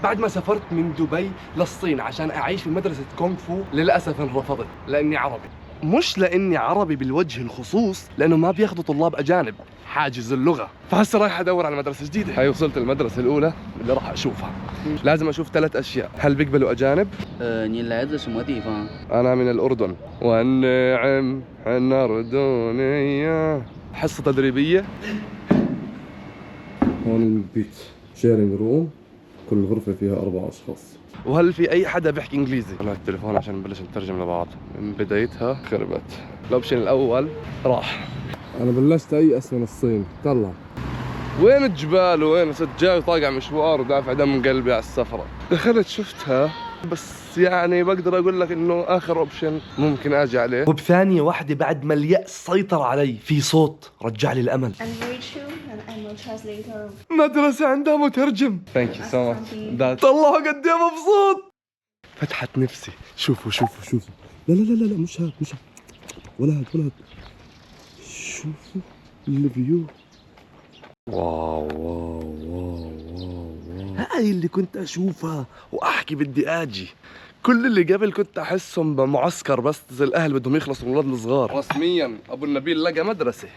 بعد ما سافرت من دبي للصين عشان أعيش في مدرسة كونغ فو، للأسف انرفضت لأني عربي. مش لأني عربي بالوجه الخصوص، لأنه ما بياخذوا طلاب أجانب، حاجز اللغة. فهسه رايح أدور على مدرسة جديدة. هاي وصلت المدرسة الأولى اللي راح أشوفها. لازم أشوف 3 أشياء. هل بيقبلوا أجانب؟ 你来自什么地方？ أنا من الأردن. والنعم حنا أردنية. حصة تدريبية. هون البيت شيرنج روم، كل غرفة فيها 4 أشخاص. وهل في أي حدا بيحكي إنجليزي؟ أنا التليفون عشان نبلش نترجم لبعض. من بدايتها خربت. الأوبشن الأول راح. أنا بلشت أيأس من الصين. طلع وين الجبال وين جاي طاقع مشوار ودافع دم قلبي على السفرة. دخلت شفتها، بس يعني بقدر اقول لك انه اخر اوبشن ممكن اجي عليه. وبثانية واحدة بعد ما اليأس سيطر علي، في صوت رجع لي الامل. مدرسة عندها مترجم. ثانك يو سو ماتش. طلعوا قد ايه مبسوط. فتحت نفسي. شوفوا شوفوا شوفوا. لا لا لا لا مش هاد مش هاد. ولا هاد ولا هاد. شوفوا الفيو. واو واو واو واو واو. هاي اللي كنت اشوفها واحكي بدي اجي. كل اللي قبل كنت احسهم بمعسكر، بس الاهل بدهم يخلصوا من الاولاد الصغار. رسميا ابو النبيل لقى مدرسه.